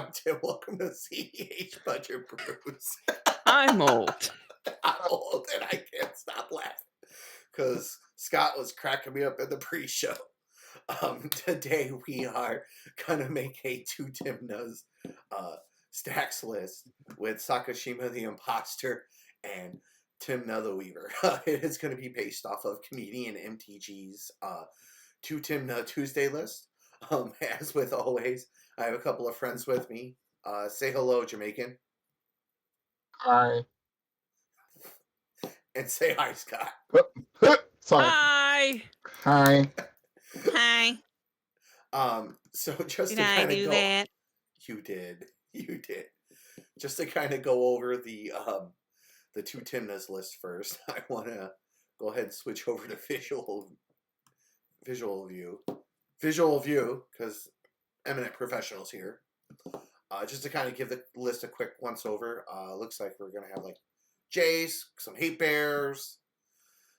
I'm Tim. Welcome to cEDH Budget Brews. I'm old. I'm old and I can't stop laughing because Scott was cracking me up in the pre-show. Today we are gonna make a two Tymnas stacks list with Sakashima the Imposter and Tymna the Weaver. It is going to be based off of comedian MTG's two Tymna Tuesday list. As with always, I have a couple of friends with me. Say hello, Jamaican. Hi. And say hi, Scott. Sorry. Hi. Hi. Hi. So just Did to I kind of do go, that? you did. Just to kind of go over the two Tymnas list first, I want to go ahead and switch over to visual view, because eminent professionals here. Just to kind of give the list a quick once over. Looks like we're gonna have like Jace, some hate bears,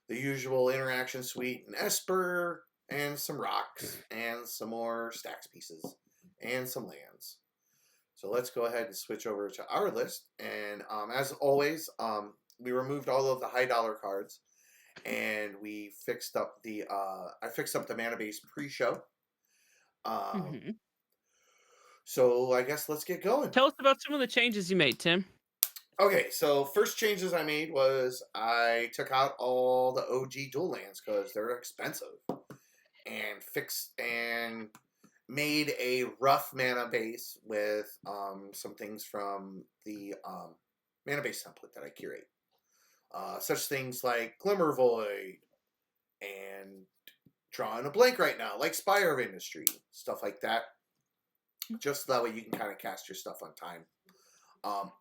the usual interaction suite, and Esper, and some rocks, and some more stacks pieces, and some lands. So let's go ahead and switch over to our list. And as always, we removed all of the high dollar cards, and we fixed up the I fixed up the mana base pre-show. So I guess let's get going. Tell us about some of the changes you made, Tim. Okay, so first changes I made was I took out all the OG dual lands because they're expensive, and made a rough mana base with some things from the mana base template that I curate. Such things like Glimmer Void and drawing a blank right now, like Spire of Industry, stuff like that. Just that way you can kind of cast your stuff on time.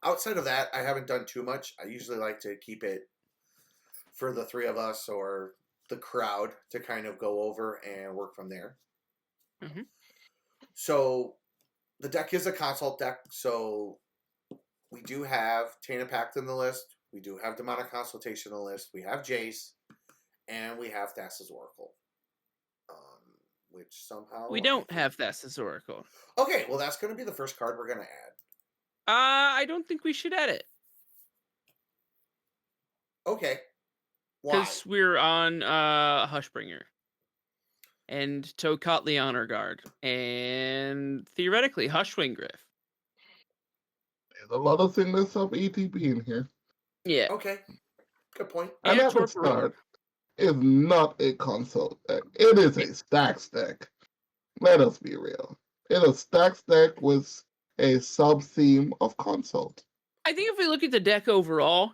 Outside of that, I haven't done too much. I usually like to keep it for the three of us or the crowd to kind of go over and work from there. So the deck is a consult deck, so we do have Tainted Pact in the list, we do have Demonic Consultation in the list, we have Jace, and we have Thassa's Oracle. Which somehow... We don't have Thassa's Oracle. Okay, well that's going to be the first card we're going to add. I don't think we should add it. Okay. Why? Because we're on Hushbringer. And Tokatli Honor Guard. And theoretically, Hushwing Griff. There's a lot of things of ETB in here. Yeah. Okay. Good point. And at the start, is not a consult deck. It is a stacks deck. Let us be real. It's a stacks deck with a sub-theme of consult. I think if we look at the deck overall,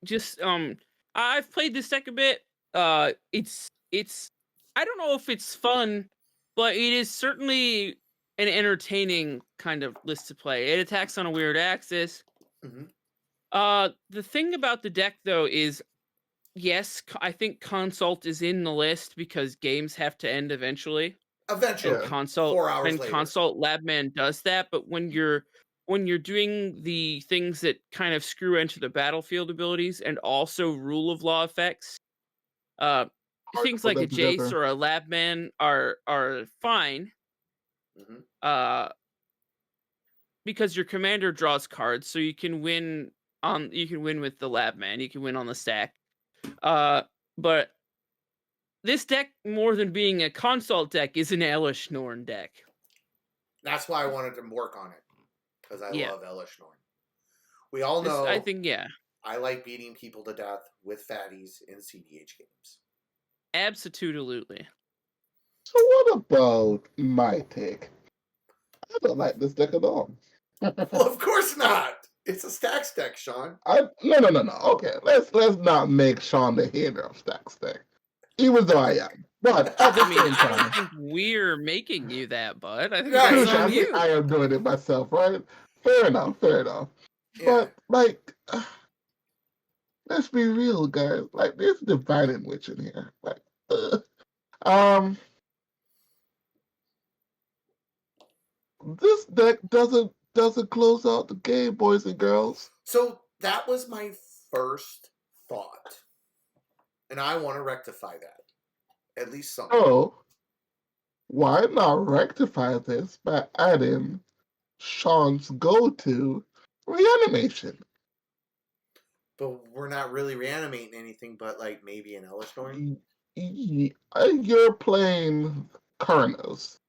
just I've played this deck a bit. It's I don't know if it's fun, but it is certainly an entertaining kind of list to play. It attacks on a weird axis. The thing about the deck though is, yes, I think consult is in the list because games have to end eventually. Eventually, and consult 4 hours and later. Consult Labman does that, but when you're doing the things that kind of screw into the battlefield abilities and also rule of law effects, things like a Jace or a Labman are fine. Because your commander draws cards, so you can win with the Labman, you can win on the stack. But this deck, more than being a consult deck, is an Elish Norn deck. That's why I wanted to work on it. Because I love Elish Norn. We all know I like beating people to death with fatties in cEDH games. Absolutely. So what about my take? I don't like this deck at all. Well, of course not. It's a stacks deck, Sean. No. Okay, let's not make Sean the hater of stacks deck. Even though I am. But I don't think we're making you that, bud. I think that's on you. I am doing it myself, right? Fair enough. Yeah. But, like, let's be real, guys. Like, there's Divine Witch in here. Like, this deck doesn't close out the game, boys and girls. So that was my first thought. And I want to rectify that. At least something. Oh, why not rectify this by adding Sean's go-to reanimation. But we're not really reanimating anything but like maybe an Elishnorn. You're playing Karnos.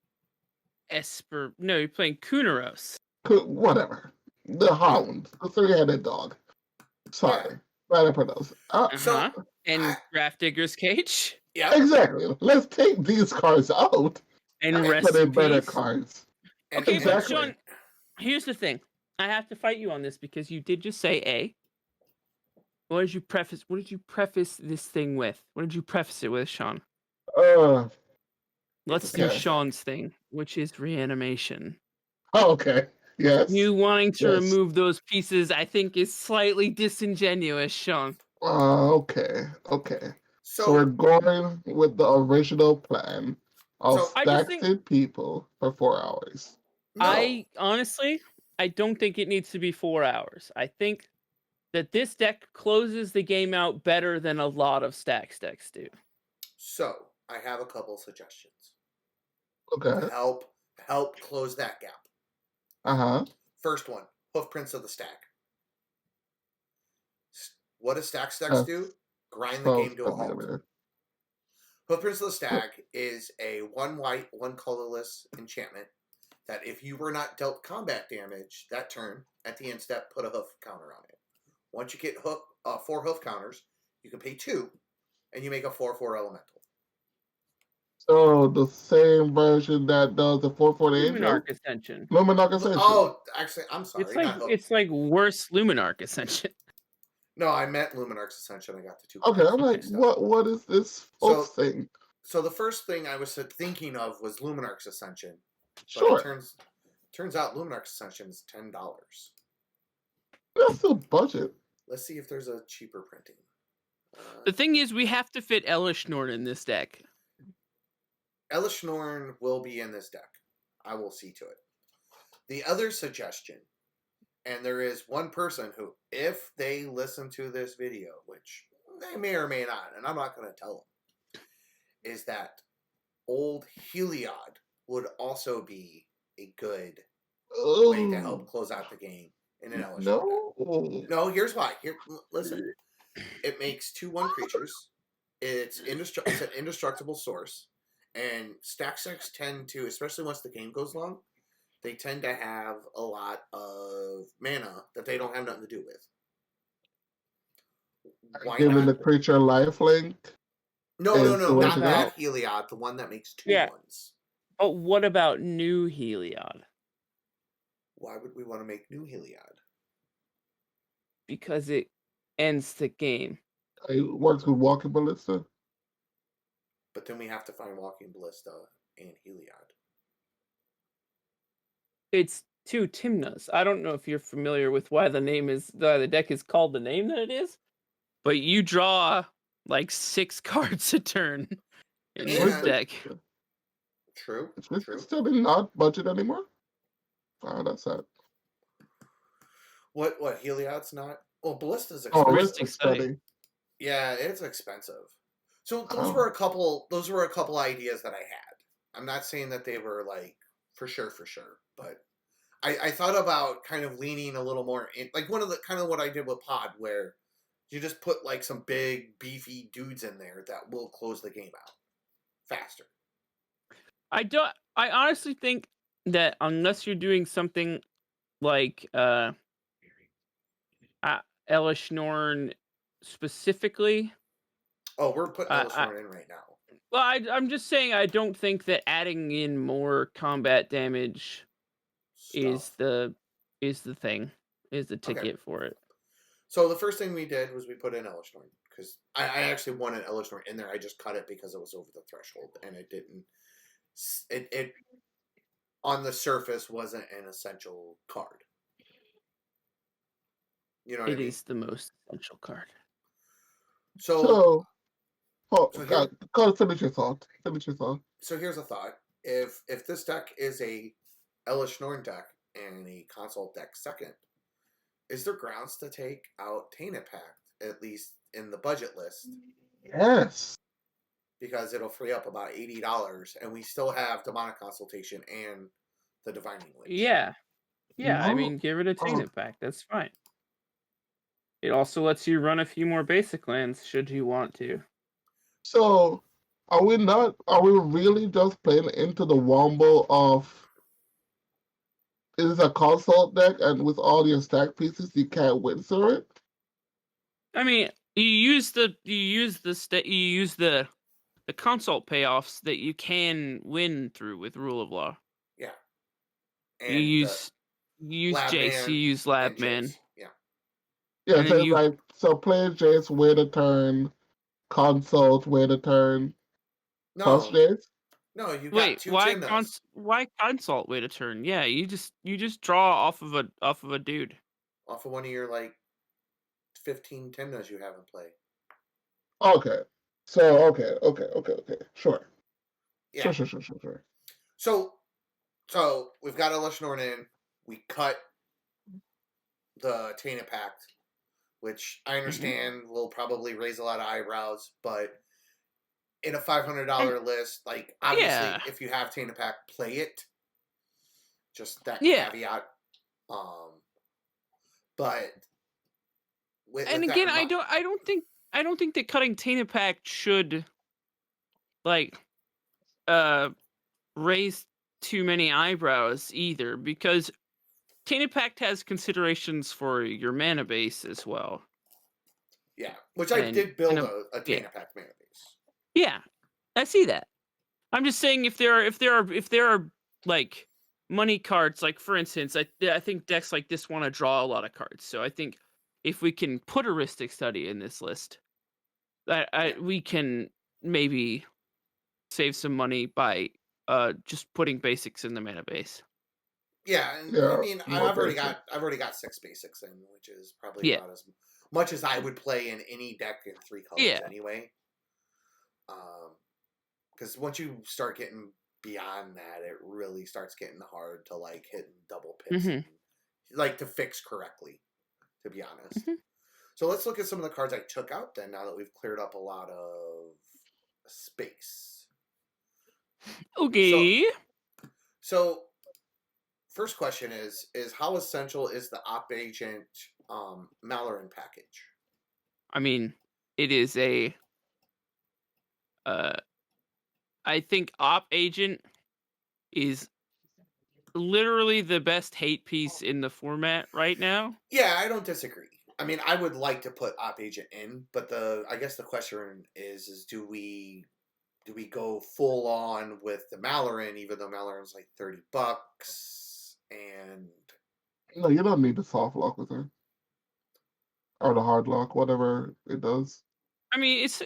No, you're playing Kunaros. Whatever. The Hound. The three-headed dog. Sorry. Bad at pronounce. Uh-huh. And Grafdigger's Cage. Yeah. Exactly. Let's take these cards out And and rest put in in better peace. cards. Okay, Exactly. but Sean, here's the thing. I have to fight you on this because you did just say A. What did you preface this thing with? What did you preface it with, Sean? Let's do okay. Sean's thing, which is reanimation. Oh, okay. Yes. You wanting to Yes. remove those pieces, I think, is slightly disingenuous, Sean. Okay. So we're So going with the original plan of So- I just stacking people for 4 hours. no. I honestly don't think it needs to be 4 hours. I think that this deck closes the game out better than a lot of stacks decks do. So I have a couple suggestions Okay. to help close that gap. Uh-huh. First one, Hoofprints of the Stack. What do stack stacks do? Grind the game to a halt. Hoofprints of the Stack is a 1 white, 1 colorless enchantment that if you were not dealt combat damage that turn, at the end step, put a hoof counter on it. Once you get 4 hoof counters, you can pay 2, and you make a 4/4 elemental. So the same version that does the 4/4 angel? Luminarch Ascension. Luminarch Ascension. Oh, actually, I'm sorry. It's like worse Luminarch Ascension. No, I meant Luminarch's Ascension. I got the 2. Okay, I'm like, mixed up. what is this thing? So the first thing I was thinking of was Luminarch's Ascension. But Sure. it turns out Luminarch's Ascension is $10. That's still budget. Let's see if there's a cheaper printing. The thing is, we have to fit Elishnorn in this deck. Elishnorn will be in this deck. I will see to it. The other suggestion, and there is one person who, if they listen to this video, which they may or may not, and I'm not going to tell them, is that old Heliod would also be a good way to help close out the game in an Elishnorn deck. No, here's why. Listen. It makes 2/1 creatures. It's an indestructible source. And stack decks tend to, especially once the game goes long, they tend to have a lot of mana that they don't have nothing to do with. Why Giving not? the creature lifelink. No, not that Heliod, the one that makes 2/1s. But what about new Heliod? Why would we want to make new Heliod? Because it ends the game. It works with Walking Ballista. But then we have to find Walking Ballista and Heliod. It's 2 Tymnas. I don't know if you're familiar with why the deck is called the name that it is, but you draw like 6 cards a turn in this deck. True. It's still not budget anymore. Oh, that's sad. What Heliod's not? Well, Ballista's Oh, expensive. Ballistic Study. Yeah, it's expensive. So those were a couple ideas that I had. I'm not saying that they were like for sure, but I thought about kind of leaning a little more in, like one of the kind of what I did with Pod, where you just put like some big beefy dudes in there that will close the game out faster. I honestly think that unless you're doing something like Elishnorn specifically. Oh, we're putting Elishnorn in right now. Well, I'm just saying I don't think that adding in more combat damage is the ticket for it. So the first thing we did was we put in Elishnorn because I actually wanted Elishnorn in there. I just cut it because it was over the threshold and it didn't. It on the surface wasn't an essential card. You know what I mean? It is the most essential card. So finish your thought. So here's a thought: if this deck is a Elishnorn deck and a console deck second, is there grounds to take out Tainted Pact at least in the budget list? Yes, because it'll free up about $80, and we still have Demonic Consultation and the Divining Witch. Yeah. Yeah, I No. mean, give it a Oh, Tainted Pack. That's fine. It also lets you run a few more basic lands should you want to. so are we not? Are we really just playing into the womble of? It is a console deck, and with all your stack pieces, you can't windsour it. I mean, you use the consult payoffs that you can win through with Rule of Law. Yeah. You And use Lab Jace, you Man use and Lab Man, Jace. Yeah. Yeah, and then so you like play Jace, wait a turn, consult, wait a turn, plus No, Jace. no, you got wait. 2 Tymnas. Why consult wait a turn? Yeah, you just draw off of a dude. Off of one of your like 15 Tymnas you have in play. Okay. So okay. Sure. Yeah. Sure. So we've got Elishnorn in. We cut the Tainted Pact, which I understand will probably raise a lot of eyebrows, but in a $500 list, like obviously Yeah. if you have Tainted Pact, play it. Just that Yeah. caveat. But And again, I don't think that cutting Tainted Pact should like raise too many eyebrows either, because Tainted Pact has considerations for your mana base as well. Yeah, which I did build a yeah. Tainted Pact mana base. Yeah, I see that. I'm just saying if there are like money cards, like for instance, I think decks like this want to draw a lot of cards. So I think if we can put a Rhystic Study in this list, we can maybe save some money by just putting basics in the mana base. Yeah, and Yeah, I mean I've already got 6 basics in, which is probably about as much as I would play in any deck in 3 colors anyway. Because once you start getting beyond that, it really starts getting hard to like hit double pits, and, like to fix correctly. To be honest, so let's look at some of the cards I took out. Then now that we've cleared up a lot of space. Okay. So first question is how essential is the Op Agent Malaran package? I mean, it is a I think Op Agent is literally the best hate piece in the format right now. Yeah, I don't disagree. I mean, I would like to put Op Agent in, but I guess the question is do we go full on with the Malaran, even though Malaran's like $30, and no, you don't need the soft lock with her or the hard lock, whatever it does. I mean, it's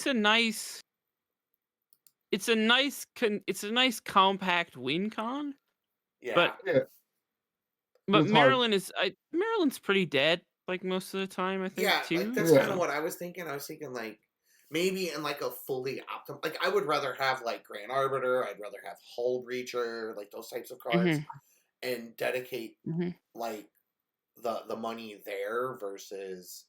a nice compact win con. yeah, But It's hard. Maryland's pretty dead like most of the time, I think, too. like that's kind of what I was thinking. I was thinking like maybe in like a fully optimal, like I would rather have like Grand Arbiter, I'd rather have Hull Breacher, like those types of cards, and dedicate like the money there versus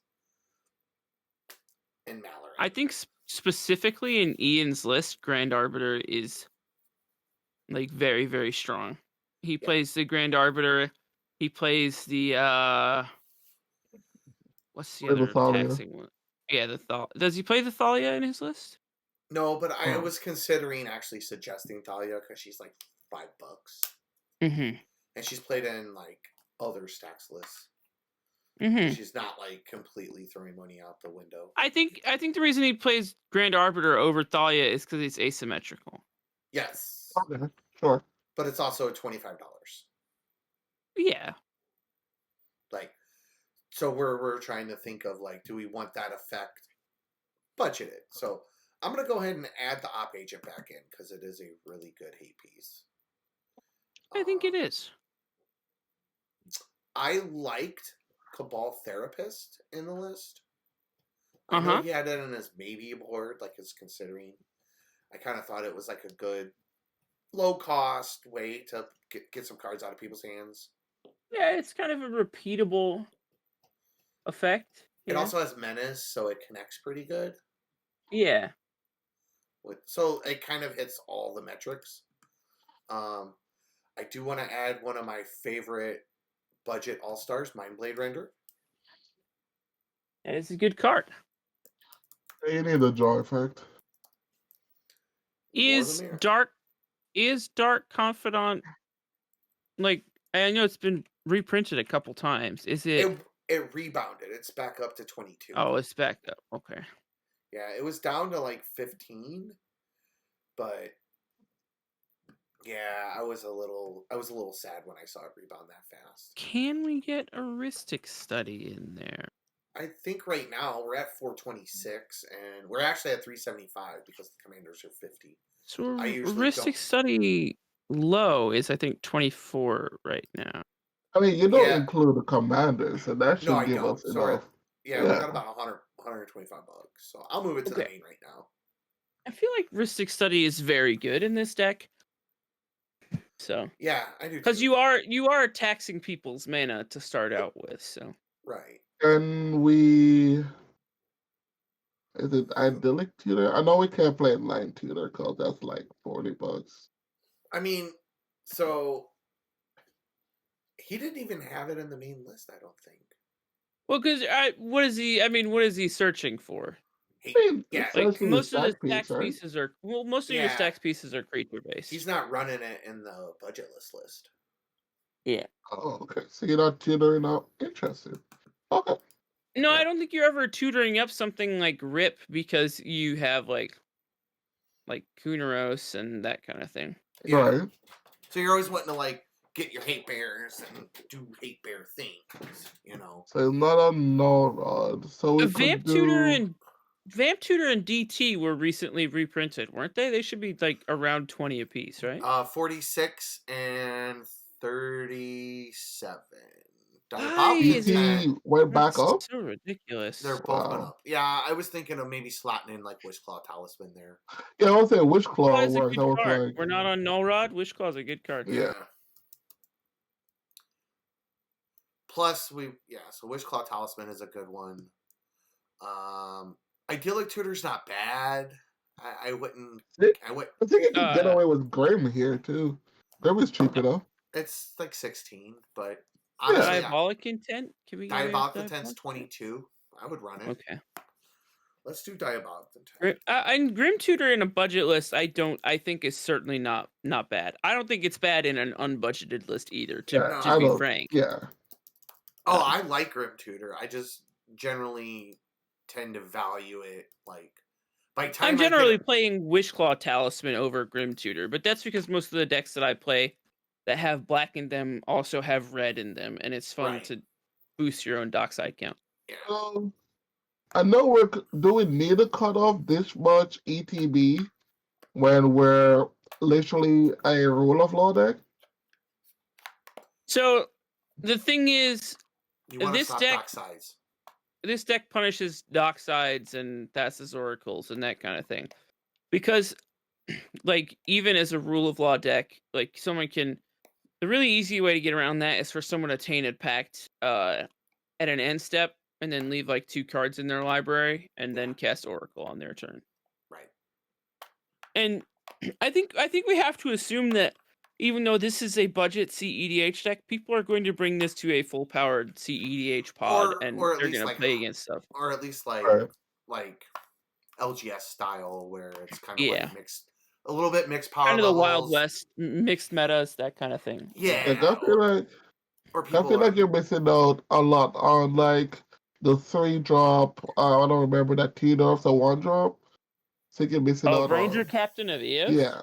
in Malaran. I think specifically in Ian's list, Grand Arbiter is like very, very strong. He plays the Grand Arbiter. He plays the what's the other taxing one? Yeah, the Thalia. Does he play the Thalia in his list? No, but I was considering actually suggesting Thalia because she's like $5, and she's played in like other stacks lists. She's not like completely throwing money out the window. I think the reason he plays Grand Arbiter over Thalia is because it's asymmetrical. Yes. Okay, sure. But it's also $25. Yeah. Like, so we're trying to think of like, do we want that effect budgeted? So I'm gonna go ahead and add the Op Agent back in because it is a really good hate piece. I think it is. I liked Cabal Therapist in the list. I know he had it on his maybe board, like his considering. I kind of thought it was like a good low cost way to get some cards out of people's hands. Yeah, it's kind of a repeatable effect. It also has Menace, so it connects pretty good. Yeah. So it kind of hits all the metrics. I do want to add one of my favorite budget All Stars Mindblade Render. And it's a good card. You need a draw effect. More the Is merrier. Dark Confidant, like, I know it's been reprinted a couple times. Is it? It rebounded. It's back up to 22. Oh, it's back up. Okay. Yeah, it was down to like 15, but yeah, I was a little sad when I saw it rebound that fast. Can we get a Ristic study in there? I think right now we're at 426, and we're actually at 375 because the commanders are 50. So I usually Ristic don't- study low is, I think, 24 right now. I mean, you don't Yeah. include the commanders, and that should No, I give don't. us So enough. yeah, we got about 100, 125 bucks. So I'll move it to the Okay. main right now. I feel like Ristic study is very good in this deck. So Yeah, I do. because too. you are taxing people's mana to start out with. So Right. And we... Is it idyllic tutor? I know we can't play line tutor because that's like $40. I mean, so he didn't even have it in the main list, I don't think. well, because what is he? I mean, what is he searching for? He, I mean, yeah, it's Like actually most of the stack piece, stacks right? pieces are most of your Yeah. stacks pieces are creature based. he's not running it in the budget list. Yeah. Oh, okay. So you're not tutoring out. Interesting. Okay. No, Yeah. I don't think you're ever tutoring up something like Rip because you have like Kunaros and that kind of thing. Yeah. Right. So you're always wanting to like get your hate bears and do hate bear things, you know. So it's not a no rod. So we Vamp could Tutor do... and DT were recently reprinted, weren't they? They should be like around 20 apiece, right? 46 and 37. Why Diabolic is it- Intent, DT went back That's up? so ridiculous. they're both went Wow. up. Yeah, I was thinking of maybe slotting in like Wishclaw Talisman there. Yeah, I was saying Witch Claw Wishclaw is a works. good I was card. like, We're not on Null Rod. Wishclaw's a good card. Yeah. Plus so Wishclaw Talisman is a good one. Idyllic Tutor's not bad. I wouldn't. I think you can get away with Grim here too. Grim is cheap enough. It's like 16, but honestly, Diabolic Intent? Can we get away with Diabolic Intent's Diabolic Intent? 22. I would run it. Okay. Let's do Diabolic Intent. And Grim Tutor in a budget list, I think is certainly not bad. I don't think it's bad in an unbudgeted list either. To be frank. Yeah. Oh, I like Grim Tutor. I just generally tend to value it like by time I'm I get generally it- playing Wishclaw Talisman over Grim Tutor, but that's because most of the decks that I play that have black in them also have red in them, and it's fun Right. to boost your own dockside count. Yeah. I know do we need to cut off this much ETB when we're literally a rule of law deck? So the thing is, You want to this stop deck- dock sides. this deck punishes docksides and passes oracles and that kind of thing, because like even as a rule of law deck, like someone can. The really easy way to get around that is for someone to Tainted Pact at an end step and then leave like 2 cards in their library and then cast Oracle on their turn. Right. And I think we have to assume that even though this is a budget cEDH deck, people are going to bring this to a full powered cEDH pod and or at they're least going to like play against stuff. Or at least like Right. like LGS style where it's kind of Yeah. like mixed, a little bit mixed power Kind of the levels. Wild West, mixed metas, that kind of thing. Yeah. Like, I feel like or people I feel like you're missing out a lot on like the 3-drop. I don't remember that 2-drop, so 1-drop. So you're missing out Ranger on. Captain of Eos? Yeah.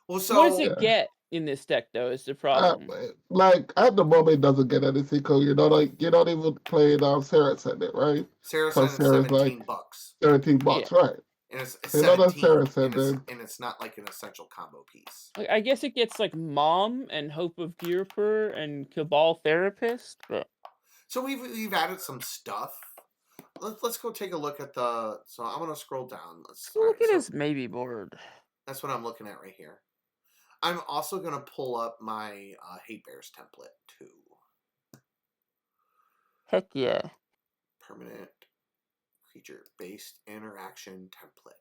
well, so What does it Yeah. get in this deck though is the problem. Like at the moment, it doesn't get anything because you're not even playing Sarah Ascendant, right? Saracen is Sarah's 17 like- $17, $13, right? and it's So not a 17, Saracen, and it's, then. and it's not like an essential combo piece. Like, I guess it gets like Mom and Hope of Gearper and Cabal Therapist. But So we've added some stuff. Let's go take a look at the. So I'm gonna scroll down. look at so his maybe board. That's what I'm looking at right here. I'm also gonna pull up my Hate Bears template too. Heck yeah. Permanent creature based interaction template.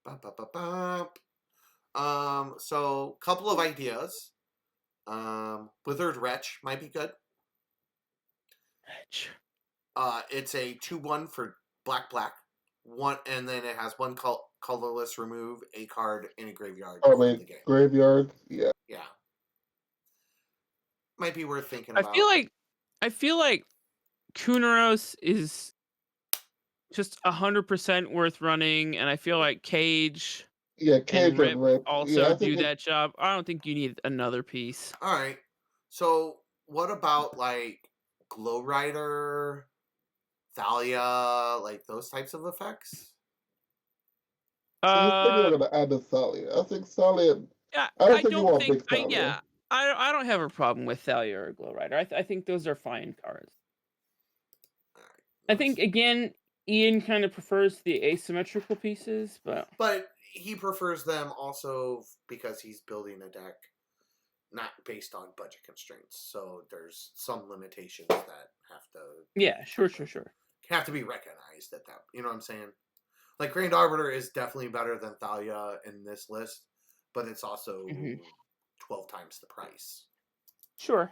Bop, bop, bop, bop. So couple of ideas. Withered Wretch might be good. Wretch. It's a 2/1 for black. One, and then it has one colorless remove, a card, in a graveyard. Oh, End wait, the game. graveyard? Yeah. Yeah. Might be worth thinking I about. feel like Kunaros is just 100% worth running, and I feel like Cage Yeah, and Cage Rip and Rip. also Yeah, I do think that job. I don't think you need another piece. All right. So, what about like Glow Rider, Thalia, like those types of effects? I think Uh, we're gonna add the Thalia. I think Thalia. yeah, I don't I think you don't want think. big Thalia. I don't have a problem with Thalia or Glow Rider. I think those are fine cards. All right, I think again, Ian kind of prefers the asymmetrical pieces, but he prefers them also because he's building a deck not based on budget constraints. So there's some limitations that yeah, sure. have to be recognized at that. You know what I'm saying? Like Grand Arbiter is definitely better than Thalia in this list, but it's also 12 times the price. Sure.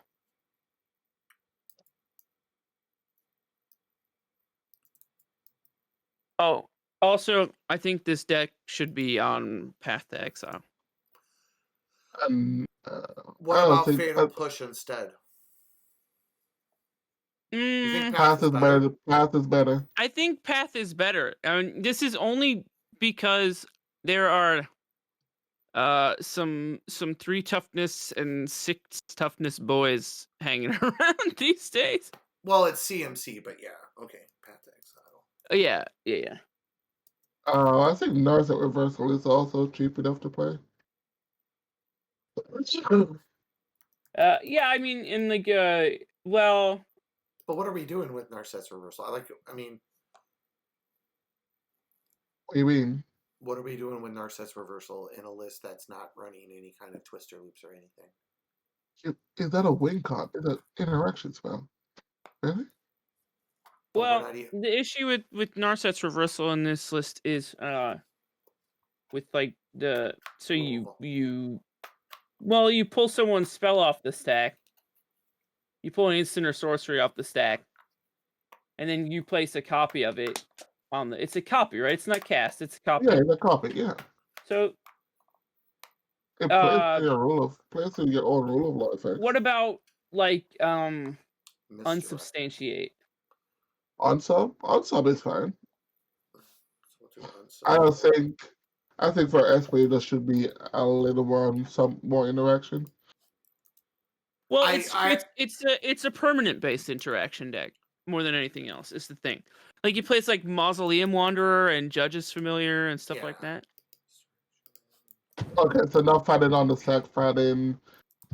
Oh, also, I think this deck should be on Path to Exile. What about Fatal Push instead? You think Path is better? Path is better. I think Path is better. I mean, this is only because there are some 3 toughness and 6 toughness boys hanging around these days. Well, it's CMC, but yeah, okay, Path to Exile. Yeah. I think Narset Reversal is also cheap enough to play. Yeah, I mean, in like well. But what are we doing with Narset's Reversal? What do you mean? What are we doing with Narset's Reversal in a list that's not running any kind of twister loops or anything? Is that a win con? Is that interaction spell? Really? Well, the issue with Narset's Reversal in this list is with like the you pull someone's spell off the stack, you pull an instant or sorcery off the stack, and then you place a copy of it on the. It's a copy, right? It's not cast. It's a copy. Yeah, it's a copy. Yeah. So it plays in your own rule of law effect. What about like unsubstantiate? Unsub is fine. I think for SP there should be a little more some more interaction. Well, it's a permanent based interaction deck more than anything else. Is the thing. Like you plays like Mausoleum Wanderer and Judge's Familiar and stuff like that. Okay, so not fighting on the sack, fighting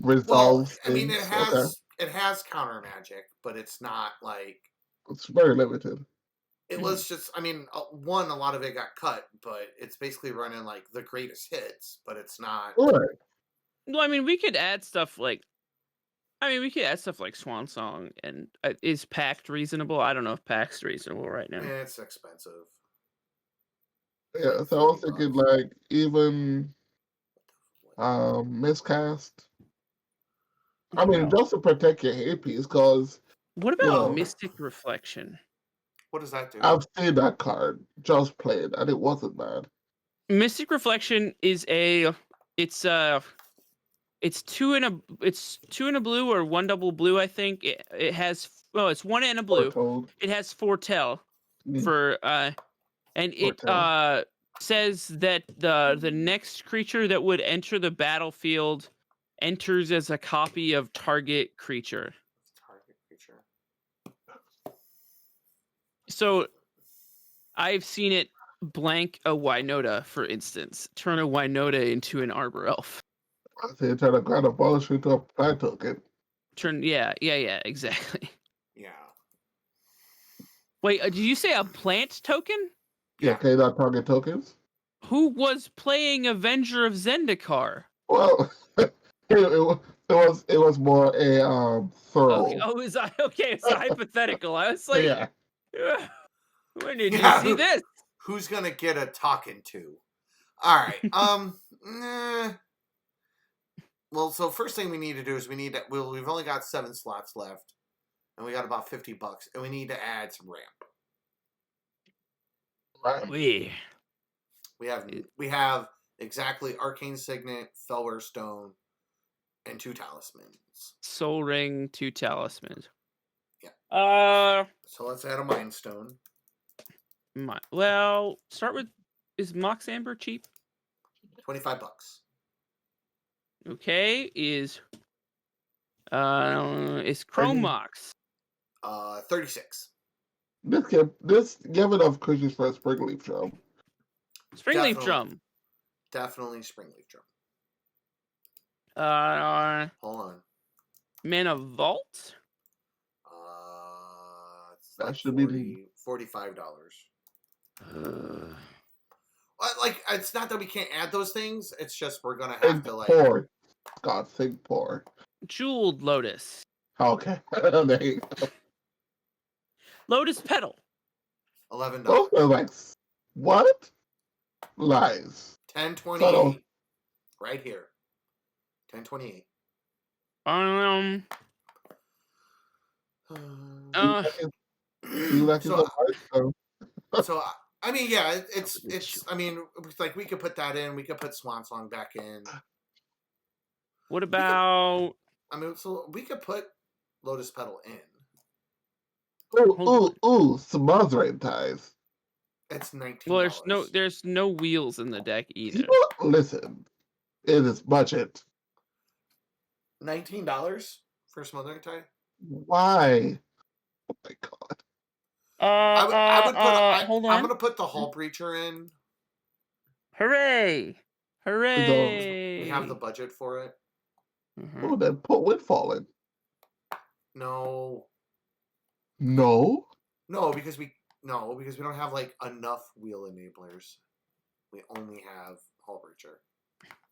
resolves. Well, I mean, it has counter magic, but it's not like it's very limited. It was just, I mean, a lot of it got cut, but it's basically running like the greatest hits, but it's not. Right. Well, I mean, we could add stuff like Swan Song, and is Pact reasonable? I don't know if Pact's reasonable right now. Yeah, it's expensive. Yeah, so I was thinking like even miscast. I mean, just to protect your hate piece, because what about Mystic Reflection? What does that do? I've seen that card just played, and it wasn't bad. Mystic Reflection is it's 2 and a blue or 1 double blue. I think it has it's 1 and a blue. Foretold. It has Foretell for and it says that the next creature that would enter the battlefield enters as a copy of target creature. So I've seen it blank a Wynota, for instance. Turn a Wynota into an Arbor Elf. I say turn a Grand Abolish into a plant token. Yeah, exactly. Yeah. Wait, did you say a plant token? Yeah, can you not target tokens? Who was playing Avenger of Zendikar? Well, it was more a thorough. Okay, it's hypothetical. I was like, yeah. When did you see this? Who's gonna get a talking to? All right. Well, so first thing we need to do is we've only got 7 slots left, and we got about $50, and we need to add some ramp. Right. We have exactly Arcane Signet, Fellware Stone, and 2 talismans. Soul Ring, 2 talismans. Yeah. So let's add a Mind Stone. Well, start with, is Mox Amber cheap? $25. Okay, is Chrome Mox? 36. This give enough cushions for a Springleaf Drum. Springleaf Drum. Definitely Springleaf Drum. Hold on. Mana Vault? It's That like should be $45. Like, it's not that we can't add those things. It's just we're gonna have to like. Poor. God, think poor. Jeweled Lotus. Okay. There you go. Lotus Petal. $11. Those are like, what? Lies. 1028. Right here. 1028. So I mean, yeah, it's. I mean, like we could put that in. We could put Swan Song back in. What about? So we could put Lotus Petal in. Ooh, Samazrain ties. It's $19. Well, there's no wheels in the deck either. Listen, it is budget. $19 for Smothering Tide. Why? Oh my god. I would put. Hold on. I'm gonna put the Hull Breacher in. Hooray! Hooray! We have the budget for it. Mm-hmm. Oh, then put Windfall in. No, because we don't have like enough wheel enablers. We only have Hull Breacher.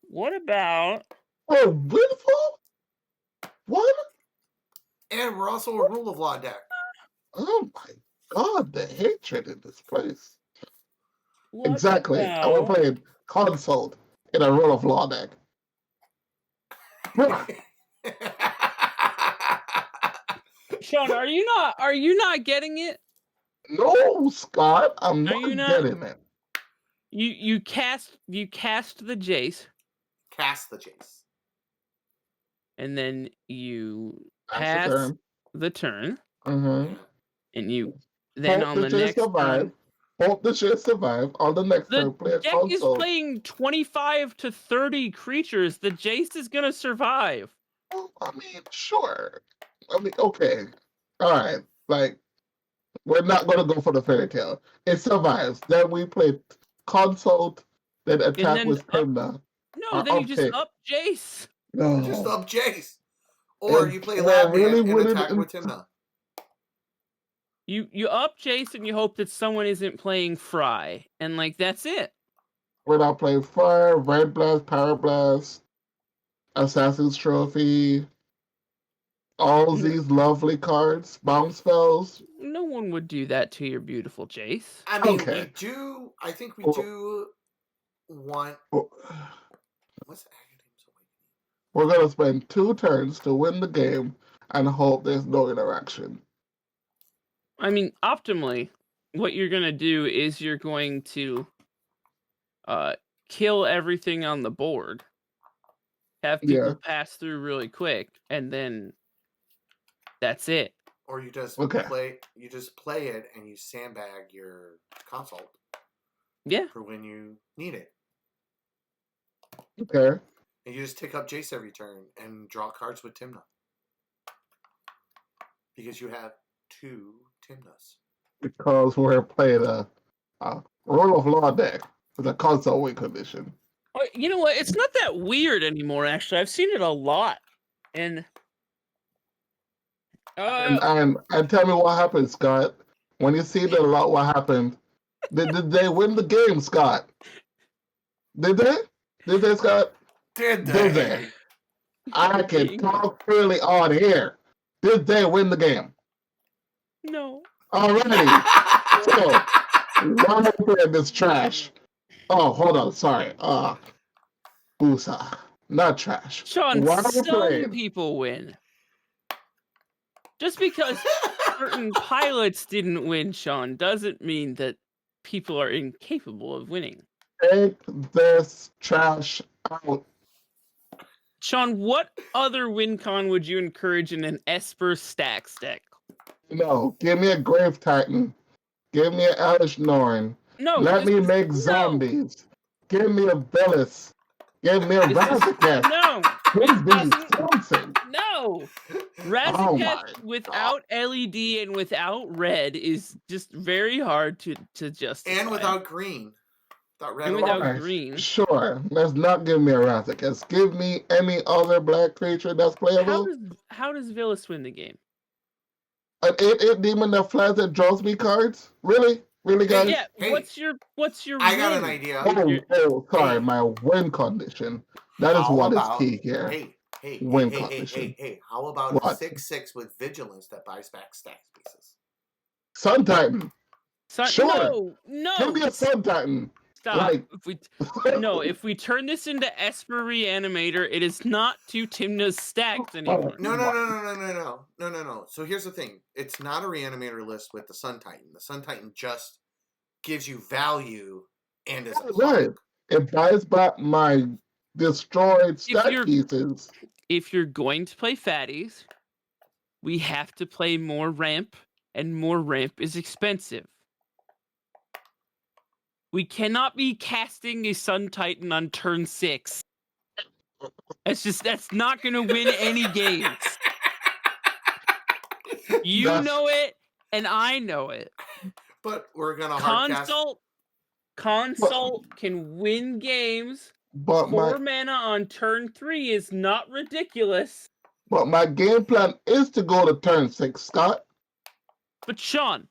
What about? Oh, Windfall? What? And we're also a Rule of Law deck. Oh my god, the hatred in this place. What Exactly. about... I was playing Consult in a Rule of Law deck. Sean, are you not getting it? No, Scott, I'm not getting it. You cast the Jace. Cast the Jace. And then you pass the turn. Mm-hmm. And you then hope on the next turn. Hope the Jace survive. On the next turn, play a deck Consult. is playing 25 to 30 creatures. The Jace is gonna survive. Well, I mean, sure. I mean, okay. All right. Like, we're not going to go for the fairy tale. It survives. Then we play Consult, then attack with Tymna. No, then you just up Jace. No. Just up Jace. Or you play Lab and attack with Tymna. You up Jace and you hope that someone isn't playing Fry. And, like, that's it. We're not playing Fire, Red Blast, Power Blast, Assassin's Trophy, all these lovely cards, bounce spells. No one would do that to your beautiful Jace. I mean, we do. I think we do want. What's Academ's Awakening? We're going to spend 2 turns to win the game and hope there's no interaction. I mean, optimally, what you're going to do is you're going to kill everything on the board, have people pass through really quick, and then that's it. Or you just play it and you sandbag your Consult. Yeah. For when you need it. Okay. And you just take up Jace every turn and draw cards with Tymna. Because you have 2 Tymnas. Because we're playing a Rule of Law deck with a Consult win condition. You know what? It's not that weird anymore, actually. I've seen it a lot. And tell me what happened, Scott. When you see it a lot, what happened? Did they win the game, Scott? Did they? Did they, Scott? Did they? I can talk freely on here. Did they win the game? No. Alrighty. So, why am I playing this trash? Oh, hold on. Sorry. USA. not trash. Sean, While we're some playing, people win. Just because certain pilots didn't win, Sean, doesn't mean that people are incapable of winning. take this trash out. Sean, what other win con would you encourage in an Esper Stacks deck? No, give me a Grave Titan. Give me an Alish Norn. No, Let me make no. zombies. Give me a Bellis. Give me a This is- Razaketh. No, Please be doesn't- something. no. Oh Razaketh my without LED and without red is just very hard to justify. And without green. Without red And or without white. Okay, green. Sure. Let's not give me a Razaketh. Give me any other black creature that's playable. How does Villas win the game? An 8/8 demon that flies that draws me cards? Really? Really, guys? Yeah, Hey, what's your I got an win? idea. Sorry, Hey. my win condition. That is How what is about- key here. Hey, Win hey, condition. how about a What? 6/6 with vigilance that buys back stacks pieces? Sun Titan. Sure. No. Give me a Sun Titan. Stop. Like- If we turn this into Esper Reanimator, it is not two Tymna's stacks anymore. No. So here's the thing. It's not a reanimator list with the Sun Titan. The Sun Titan just gives you value and is a Right. clock. It buys back my destroyed stack you're- pieces. If you're going to play fatties, we have to play more ramp, and more ramp is expensive. We cannot be casting a Sun Titan on turn 6. That's not gonna win any games. You That's- know it, and I know it. But we're gonna hardcast. Consult can win games. But 4 mana on turn 3 is not ridiculous. my game plan is to go to turn 6, Scott. But Sean,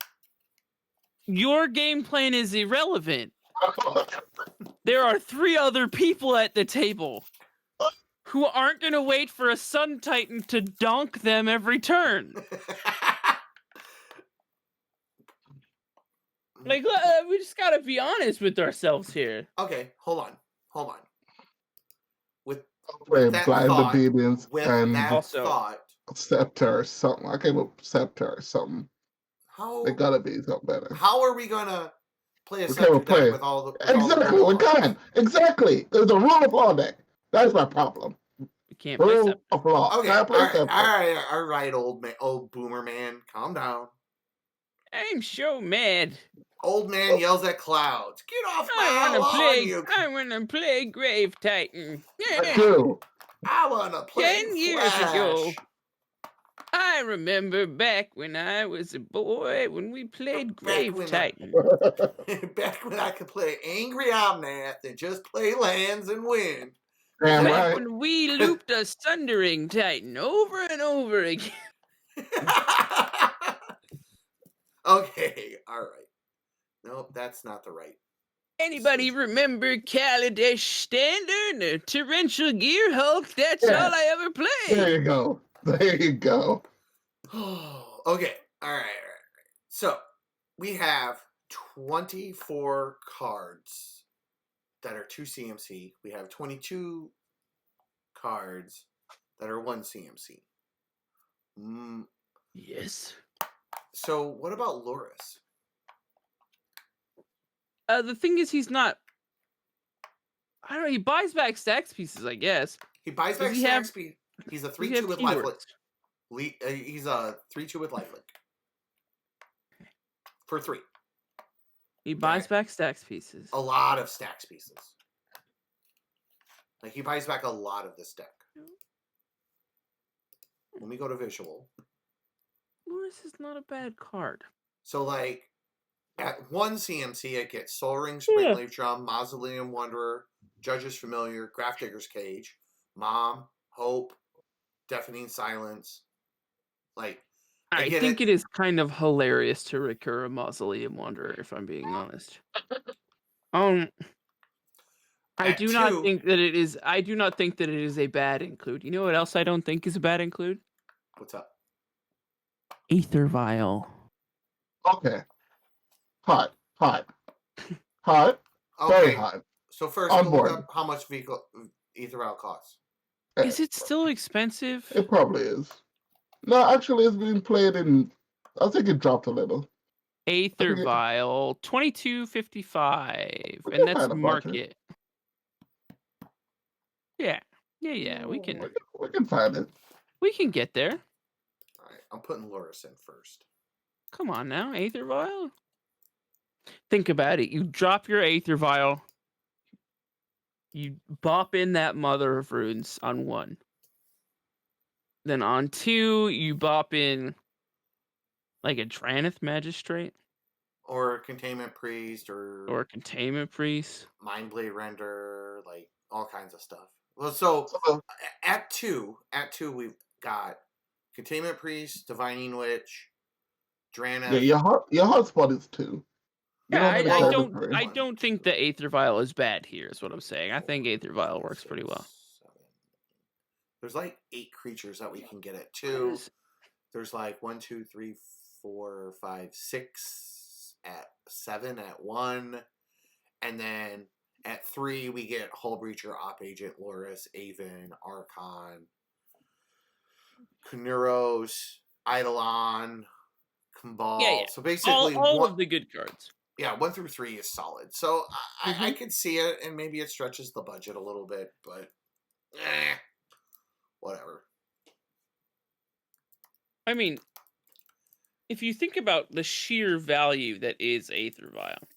your game plan is irrelevant. There are 3 other people at the table who aren't going to wait for a Sun Titan to donk them every turn. Like, we just got to be honest with ourselves here. Okay, hold on. With Play that Blind thought- Obedience with and that Also- thought, Scepter or something. I came up with Scepter or something. how They gotta be something better. how are we gonna play a We scepter can't deck play. with all the Exactly, we can. Exactly. There's a rule of law deck. That's my problem. We can't play Rule Scepter. of law. Okay, Can't play Scepter. all right, old boomer man, calm down. I'm so mad. Old man yells at clouds. Get off my lawn, you! I wanna play Grave Titan. I do. I wanna play 10 years Flash. ago. I remember back when I was a boy when we played Grave when I- Titan. Back when I could play Angry Omnath and just play lands and win. Damn Back right. when we looped a Sundering Titan over and over again. Okay, all right. Nope, that's not the right. Anybody remember Kaladesh Standard or Torrential Gear Hulk? That's Yeah. all I ever There played. you go. There you go. Okay, all right. So we have 24 cards that are 2 CMC. We have 22 cards that are 1 CMC. Yes. So what about Loris? The thing is, he's not. I don't know. He buys back stacks pieces, I guess. He buys Does back he have- stacks speed. He's a Does he 3/2 have with keywords? lifelink. He's a 3/2 with lifelink. For 3. He buys back stacks pieces. A lot of stacks pieces. Like he buys back a lot of this deck. Let me go to visual. Loris is not a bad card. So like at 1 CMC it gets Soul Ring, Springleaf Drum, Mausoleum Wanderer, Judge's Familiar, Grafdigger's Cage, Mom, Hope, Deafening Silence. Like I think it is kind of hilarious to recur a Mausoleum Wanderer, if I'm being honest. I At do not 2 think that it is. I do not think that it is a bad include. You know what else I don't think is a bad include? What's up? Aether Vial. Okay. Hot. Very Okay. hot. So first On we'll look board. up how much Ether Vial costs. Is it still expensive? It probably is. No, actually, it's being played in. I think it dropped a little. Aether Vial, $22.55, We and can that's find a budget. market. Yeah, we can We can find it. get there. All right, I'm putting Loris in first. Come on now, Aether Vial. Think about it. You drop your Aether Vial. You bop in that Mother of Runes on 1. Then on 2, you bop in like a Dranith Magistrate. Or Containment Priest, or a Containment Priest. Mindblade Render, like all kinds of stuff. Well, so at 2, we've got Containment Priest, Divining Witch, Dranith. Yeah, your hotspot is 2. Yeah, I don't think the Aether Vial is bad here, is what I'm saying. I think Aether Vial works pretty well. 7. There's like 8 creatures that we can get at 2. There's like 1, 2, 3, 4, 5, 6 at 7 at 1. And then at 3 we get Hull Breacher, Op Agent, Loris, Avon, Archon, Kunuros, Eidolon, Kumbal. Yeah. So basically all of the good cards. Yeah, 1 through 3 is solid. So I could see it, and maybe it stretches the budget a little bit, but whatever. I mean, if you think about the sheer value that is Aether Vial,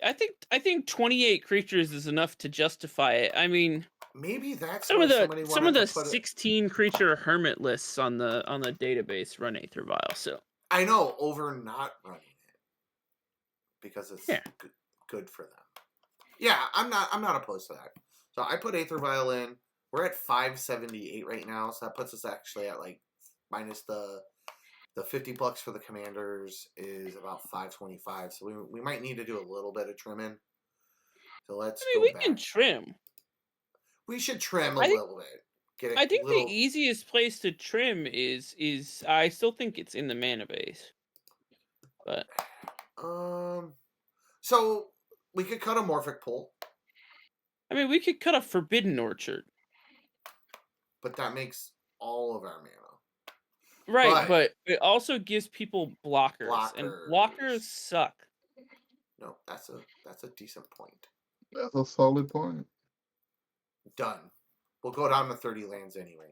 I think 28 creatures is enough to justify it. I mean, maybe that's some of the put 16 creature hermit lists on the database run Aether Vial. So I know over not running it because it's good for them. Yeah, I'm not opposed to that. So I put Aether Vial in. We're at 578 right now, so that puts us actually at like minus the $50 for the commanders is about 525. So we might need to do a little bit of trimming. So let's go we back. can trim. We should trim a little bit. I think the easiest place to trim is I still think it's in the mana base. But so we could cut a Morphic Pole. I mean, we could cut a Forbidden Orchard. But that makes all of our mana. Right, but it also gives people blockers. And blockers suck. No, that's a decent point. That's a solid point. Done. We'll go down to 30 lands anyway.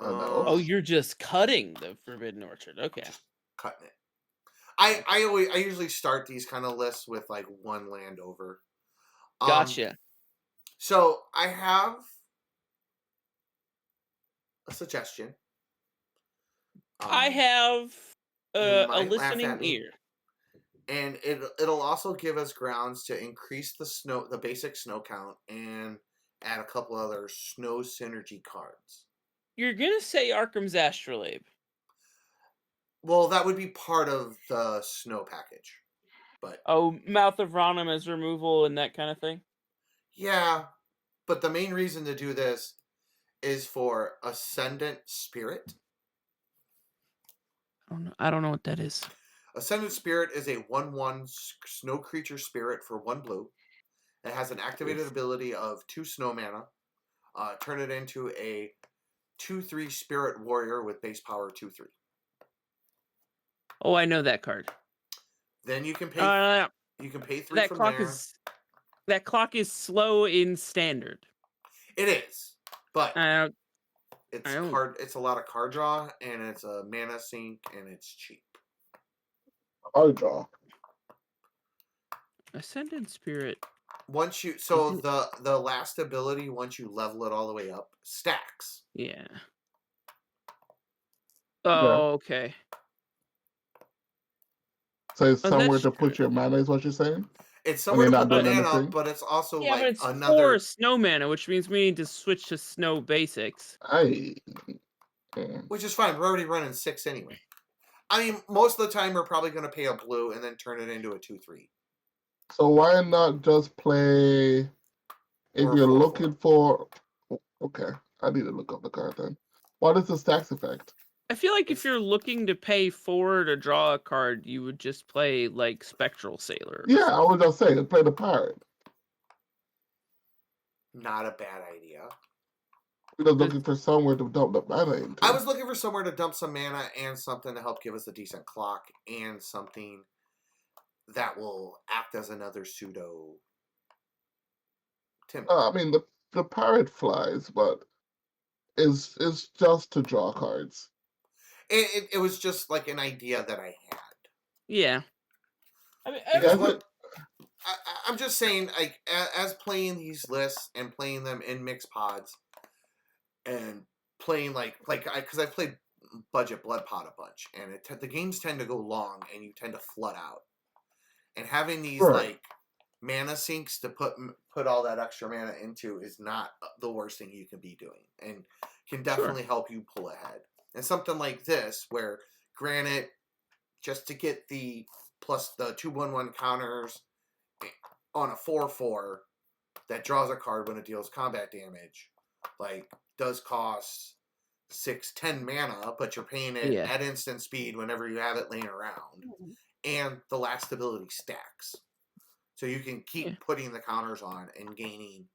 Oh, you're just cutting the Forbidden Orchard. Okay. Just cutting it. I usually start these kind of lists with like 1 land over. Gotcha. So I have a suggestion. I have a listening ear. And it'll also give us grounds to increase the basic snow count and add a couple other snow synergy cards. You're gonna say Arkham's Astrolabe. Well, that would be part of the snow package. But Mouth of Ranum as removal and that kind of thing? Yeah. But the main reason to do this is for Ascendant Spirit. I don't know what that is. Ascendant Spirit is a 1/1 snow creature spirit for 1 blue. It has an activated ability of 2 snow mana. Turn it into a 2/3 spirit warrior with base power 2/3. Oh, I know that card. Then you can pay. You can pay 3 from there. That clock is slow in standard. It is, but it's a lot of card draw, and it's a mana sink, and it's cheap. Card draw. Ascendant Spirit. Once you the last ability, once you level it all the way up, stacks. Yeah. Oh, okay. So it's somewhere to put your mana, is what you're saying? It's somewhere to put mana, but it's also but it's another 4 snow mana, which means we need to switch to snow basics. Which is fine. We're already running 6 anyway. I mean, most of the time we're probably going to pay a blue and then turn it into a 2/3. So why not just play? If you're looking for, okay, I need to look up the card then. What is the stacks effect? I feel like if you're looking to pay 4 to draw a card, you would just play like Spectral Sailor. Yeah, I was just saying, play the pirate. not a bad idea. We're just looking for somewhere to dump the mana into. I was looking for somewhere to dump some mana and something to help give us a decent clock and something that will act as another pseudo Tymna. I mean, the parrot flies, but it's just to draw cards. It was just like an idea that I had. Yeah. I mean, I'm just saying, like, as playing these lists and playing them in mixed pods, and playing because I've played budget blood pot a bunch, and the games tend to go long, and you tend to flood out, and having these like mana sinks to put all that extra mana into is not the worst thing you can be doing, and can definitely help you pull ahead. And something like this, where granted, just to get the plus the 2/1/1 counters on a 4/4 that draws a card when it deals combat damage, like, does cost 6-10 mana, but you're paying it at instant speed whenever you have it laying around, and the last ability stacks, so you can keep putting the counters on and gaining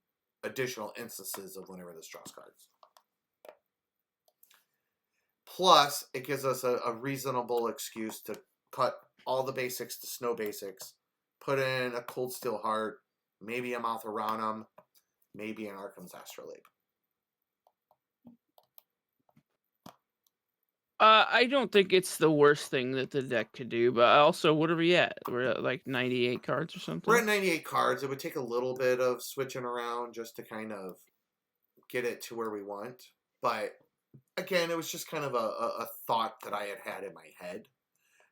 additional instances of whenever this draws cards. Plus, it gives us a reasonable excuse to cut all the basics to snow basics, put in a Cold Steel Heart, maybe a Malthuranum, maybe an Arkham's Astrolabe. I don't think it's the worst thing that the deck could do, but also, what are we at? We're at like 98 cards or something? We're at 98 cards. It would take a little bit of switching around just to kind of get it to where we want. But, again, it was just kind of a thought that I had in my head.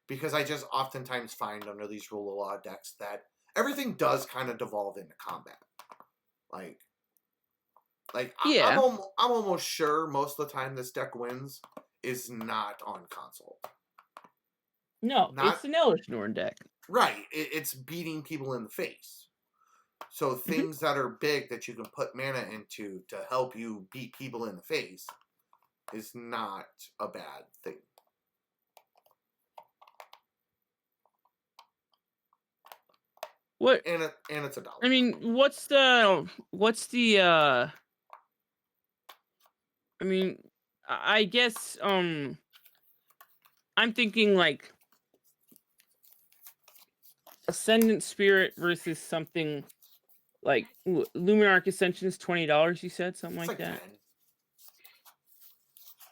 Because I just oftentimes find under these rule of law decks that everything does kind of devolve into combat. I'm almost sure most of the time this deck wins is not on console. No, it's an Eldernorn deck. Right. It's beating people in the face. So things that are big that you can put mana into to help you beat people in the face is not a bad thing. What? And it's $1. I mean, what's the I mean, I guess I'm thinking like Ascendant Spirit versus something like Luminarch Ascension is $20, you said? Something like that. 10.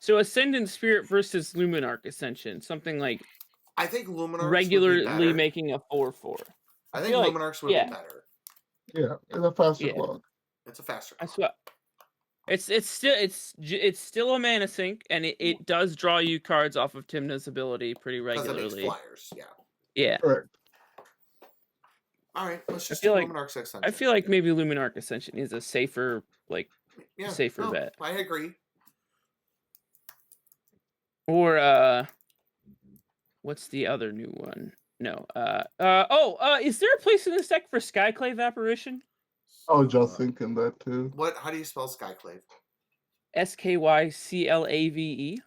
So Ascendant Spirit versus Luminarch Ascension, something like I think Luminarch regularly making a 4/4. I think Luminarchs would be better. Yeah, it's a faster clock. It's a faster clock. That's what. It's still a mana sink, and it does draw you cards off of Tymna's ability pretty regularly. Because it makes flyers, Yeah. Correct. All right, let's just do Luminarch Ascension. I feel like maybe Luminarch Ascension is a safer bet. I agree. Or what's the other new one? No. Is there a place in this deck for Skyclave Apparition? I was just thinking that too. How do you spell Skyclave? SKYCLAVE.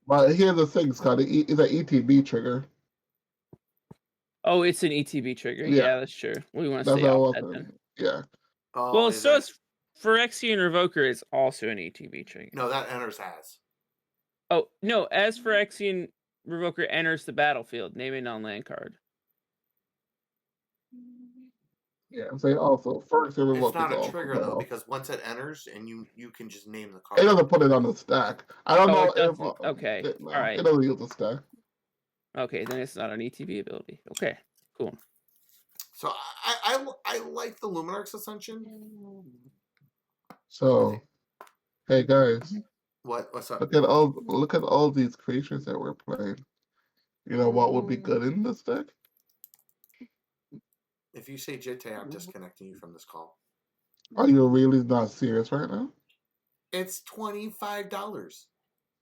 But here's the thing, Scott. It's an ETB trigger. Oh, it's an ETB trigger. Yeah, that's true. We want to stay off that then. Yeah. Oh, well, so it's Phyrexian Revoker is also an ETB trigger. No, that enters as. Oh, no. As Phyrexian Revoker enters the battlefield, name a non-land card. Yeah, I'm saying also Phyrexian Revoker. It's not a trigger though, because once it enters, and you can just name the card. It doesn't put it on the stack. I don't know if. Okay. All right. It doesn't use the stack. Okay, then it's not an ETB ability. Okay, cool. So I like the Luminarch's Ascension. So, hey guys, what's up? Look at all these creatures that we're playing. You know what would be good in this deck? If you say Jitte, I'm disconnecting you from this call. Are you really not serious right now? It's $25.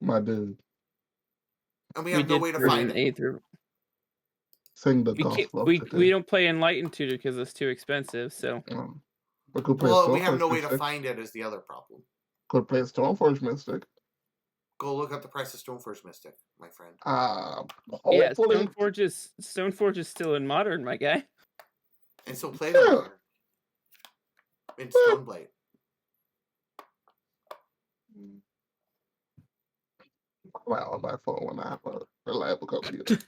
My dude. And we have no way to find it. Sing the gospel. We don't play Enlightened Tutor because it's too expensive, so. We have no way to find it is the other problem. Could play Stoneforge Mystic. Go look up the price of Stoneforge Mystic, my friend. Yeah, Stoneforge is still in Modern, my guy. And so play the Modern. in Stoneblade. Well, on my phone when I have a reliable computer.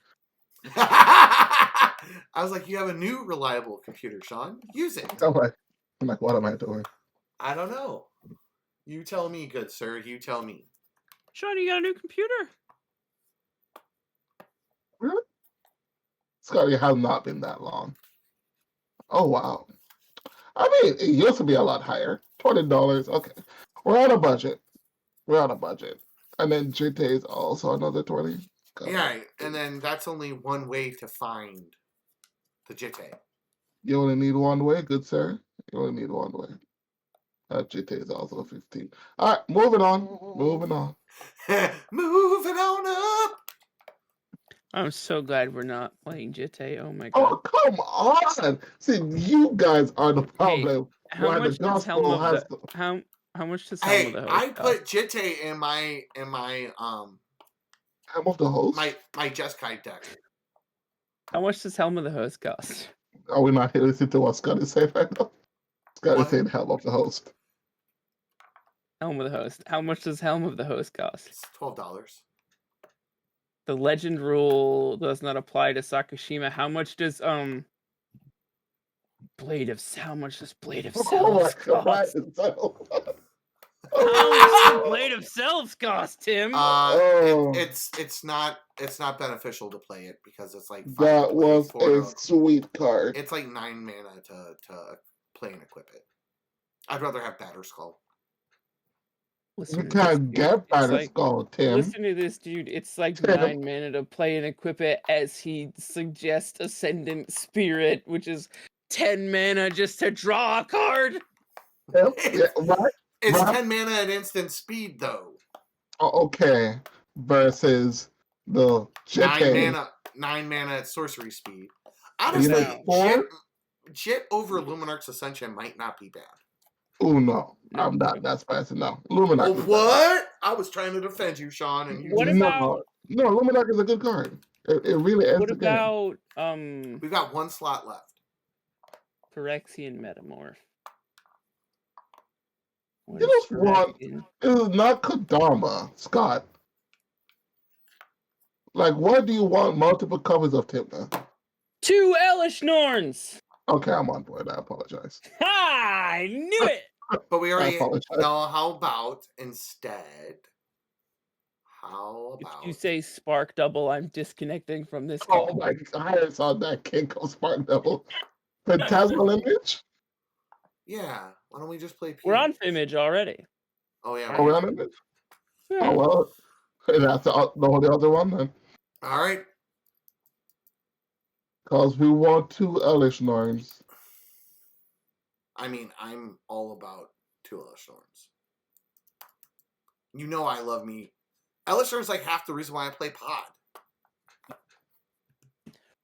I was like, you have a new reliable computer, Sean. Use it. I'm like, what am I doing? I don't know. You tell me, good sir. You tell me. Sean, you got a new computer? Really? Scotty, it has not been that long. Oh, wow. I mean, it used to be a lot higher. $20. Okay. We're on a budget. And then GTA is also another 20. God. Yeah, and then that's only one way to find the GTA. You only need one way, good sir. You only need one way. GTA is also 15. All right, moving on. Moving on up. I'm so glad we're not playing GTA. Oh my Oh, god. come on. See, you guys are the problem. How Why much the does Helm gospel of has the how much does Helm of the Host I cost? put GTA in my Helm of the Host? my Jeskai deck. How much does Helm of the Host cost? Are we not here to listen to what Scott is saying right now? Scott is What? saying Helm of the Host. Helm of the Host. How much does Helm of the Host cost? It's $12. The legend rule does not apply to Sakashima. How much does Blade of Selves Oh my God, cost? Oh, How much does Blade of Selves cost, Tim? It's not beneficial to play it because it's like that was a sweet card. It's like 9 mana to play and equip it. I'd rather have Batter Skull. You can't get Batter Skull, Tim. Listen to this, dude. It's like Tim. 9 mana to play and equip it, as he suggests Ascendant Spirit, which is 10 mana just to draw a card. Yep. Yeah, right. It's 10 mana at instant speed, though. Oh, okay. Versus the GTA. 9 mana at sorcery speed. Honestly, Jit over Luminarch's Ascension might not be bad. Oh no, I'm not. That's fast enough. Luminarch. Oh, what? I was trying to defend you, Sean, and you. What about? No, Luminarch is a good card. It really is. What about We've got one slot left. Phyrexian Metamorph. You just want. It is not Kodama, Scott. Like, why do you want multiple copies of Tymna? 2 Elish Norns. Okay, I'm on board. I apologize. Ha! I knew it. But we already know. How about instead? How about if you say Spark Double? I'm disconnecting from this call. call. Oh my God! I saw that King of Spark Double. Phantasmal Image. Yeah. Why don't we just play? We're on Image already. Oh yeah. Are we on Image? Yeah. Oh well. That's the only other one then. All right. Because we want 2 Elish Norns. I mean, I'm all about 2 Elish Norns. You know I love me. Elish Norn's like half the reason why I play Pod.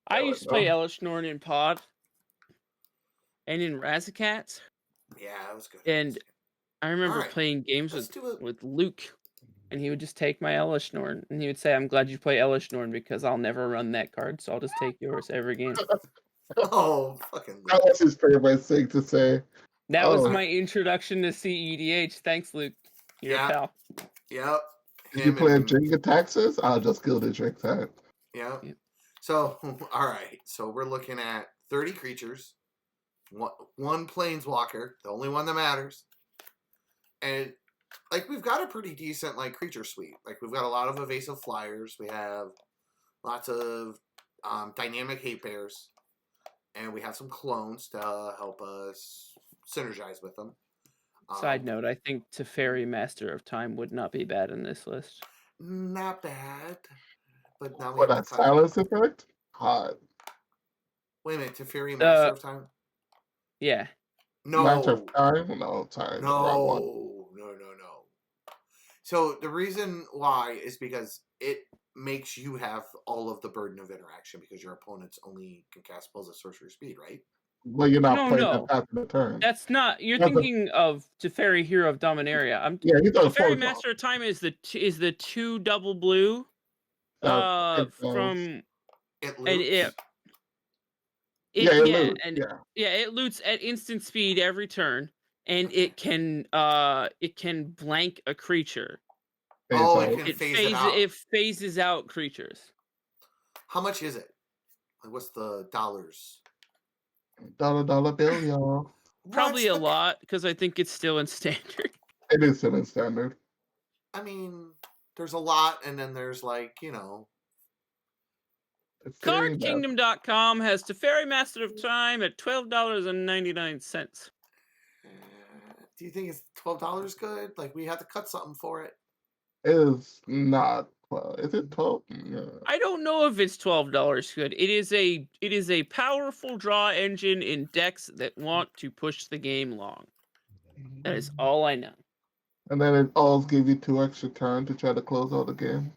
I used to play Elish Norn in Pod. And in Razakats. Yeah, it was good. And I remember playing games with Luke. And he would just take my Elish Norn. And he would say, I'm glad you play Elish Norn because I'll never run that card. So I'll just take yours every game. Oh, fucking Luke. That was his favorite thing to say. That was my introduction to cEDH. Thanks, Luke. You're a pal. Yep. Did you play Jenga Taxes? I'll just kill the trick time. Yeah. So, all right. So we're looking at 30 creatures, one planeswalker, the only one that matters. And like we've got a pretty decent like creature suite. Like we've got a lot of evasive flyers. We have lots of dynamic hate bears, and we have some clones to help us synergize with them. Side note: I think Teferi, Master of Time, would not be bad in this list. Not bad, but now what that silence effect? Hot. Wait a minute, Teferi, Master of Time. Yeah. No. Master of Time? No, time. No. So the reason why is because it makes you have all of the burden of interaction because your opponents only can cast spells at sorcery speed, right? Well, you're not playing that after the turn. That's not. You're thinking of Teferi, Hero of Dominaria. Teferi, Master of Time is the 2 double blue. From it loots. And it loots at instant speed every turn. and it can blank a creature. Oh, it out. can phase it out. It phases out creatures. How much is it? Like, what's the dollars? Dollar bill, y'all. Probably What's a lot because I think it's still in standard. It is still in standard. I mean, there's a lot, and then there's like, CardKingdom.com has Teferi Master of Time at $12.99. Do you think it's $12 good? Like, we have to cut something for it. It is not 12. Is it 12? Yeah. I don't know if it's $12 good. It is a powerful draw engine in decks that want to push the game long. That is all I know. And then it always give you 2 extra turns to try to close out the game.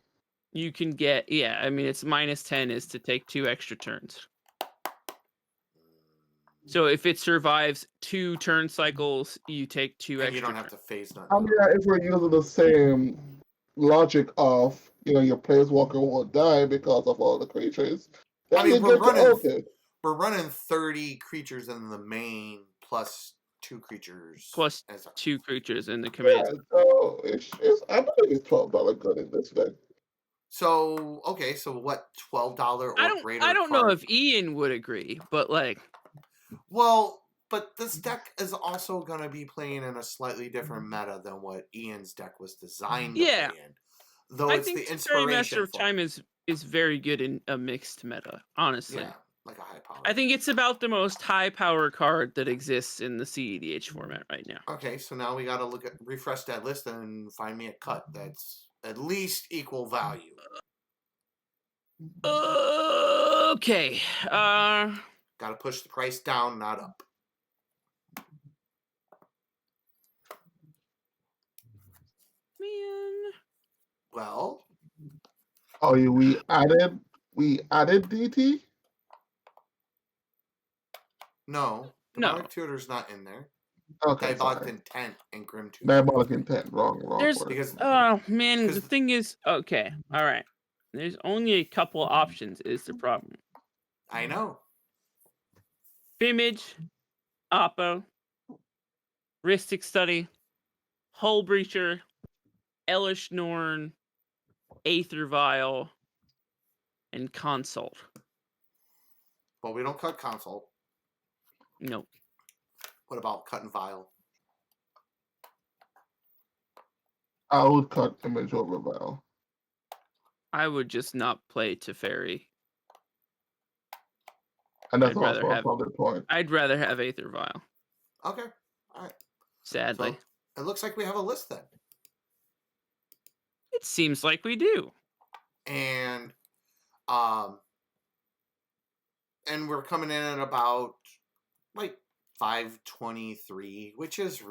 You can get I mean it's -10 is to take 2 extra turns. So if it survives 2 turn cycles, you take 2 And extra. you don't have to phase nothing. I mean, if we're using the same logic of, your planeswalker will die because of all the creatures, then I mean, you get to open. we're running 30 creatures in the main plus 2 creatures. Plus as 2 creatures in the command. Yeah, so I believe it's $12 good in this deck. So, okay, so what, $12 or greater? I don't know if Ian would agree, but like, well, but this deck is also going to be playing in a slightly different meta than what Ian's deck was designed to play in. Though I it's think the Teferi inspiration Master of for Time is very good in a mixed meta, honestly. Yeah, like a high power. I think it's about the most high power card that exists in the cEDH format right now. Okay, so now we got to refresh that list and find me a cut that's at least equal value. Okay. Got to push the price down, not up. Man. Well. Oh, we added DT? No. No. Tutor's not in there. Okay, Diabolic Intent and Grim Tutor. Diabolic Intent, wrong There's word. Because, oh man, the thing is, okay, all right. There's only a couple options is the problem. I know. Image, Oppo, Ristic Study, Hull Breacher, Elish Norn, Aether Vial, and Consult. Well, we don't cut Consult. Nope. What about Cut and Vial? I would cut Image over Vial. I would just not play Teferi. And that's also a valid point. I'd rather have Aether Vial. Okay. All right. Sadly. So, it looks like we have a list then. It seems like we do. And we're coming in at about like 523, which is,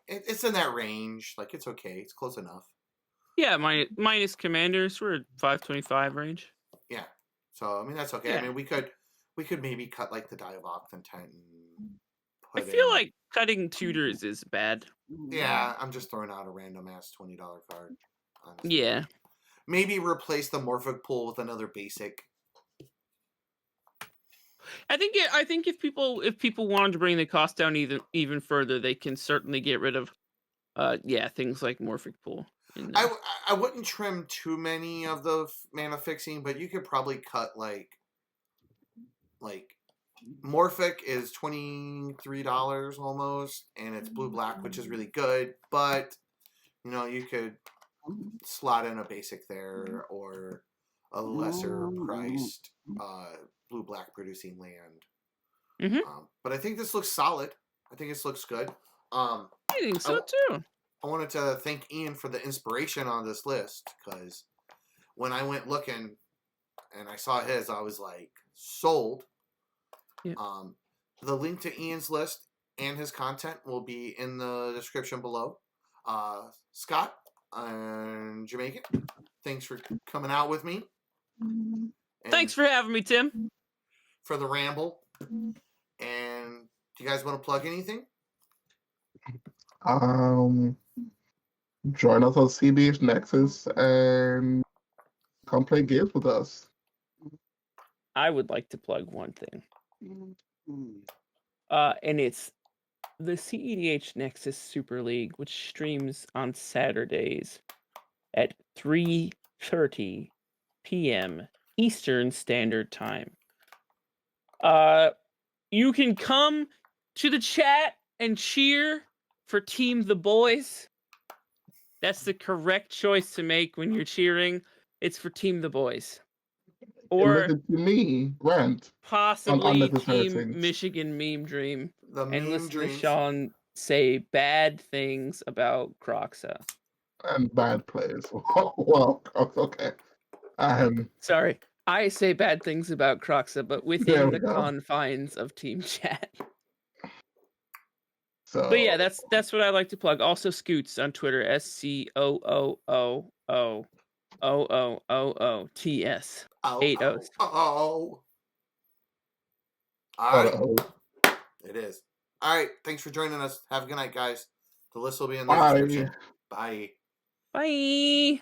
it's in that range. Like, it's okay. It's close enough. Yeah, minus commanders, we're at 525 range. Yeah. So, I mean, that's okay. Yeah. I mean, we could maybe cut like the Diabolic Intent and I feel like cutting tutors is bad. Yeah, I'm just throwing out a random ass $20 card. Honestly. Yeah. Maybe replace the Morphic pool with another basic. I think if people wanted to bring the cost down even further, they can certainly get rid of things like Morphic pool. I wouldn't trim too many of the mana fixing, but you could probably cut like Morphic is $23 almost, and it's blue-black, which is really good, but you could slot in a basic there or a lesser priced blue-black producing land. Mm-hmm. But I think this looks solid. I think this looks good. I think so too. I wanted to thank Ian for the inspiration on this list, because when I went looking and I saw his, I was like, sold. Yeah. The link to Ian's list and his content will be in the description below. Scott and Jamaican, thanks for coming out with me. And thanks for having me, Tim. For the ramble. And do you guys want to plug anything? Join us on cEDH Nexus and come play games with us. I would like to plug one thing. And it's the cEDH Nexus Super League, which streams on Saturdays at 3:30 p.m. Eastern Standard Time. You can come to the chat and cheer for Team the Boys. That's the correct choice to make when you're cheering. It's for Team the Boys. Or listen to me, Grant, possibly unnecessary Team things. Michigan Meme Dream. The And meme listen to dreams. Sean say bad things about Croxa. And bad players. Well, okay. Sorry, I say bad things about Croxa, but There within we the go. confines of Team Chat. So, But yeah, that's what I like to plug. Also, Scoots on Twitter, SCOOOOOOOTS. Oh, 8 oh, O's. oh. All what right. a- It is. All right. Thanks for joining us. Have a good night, guys. The list will be in the Bye. description. Bye. Bye.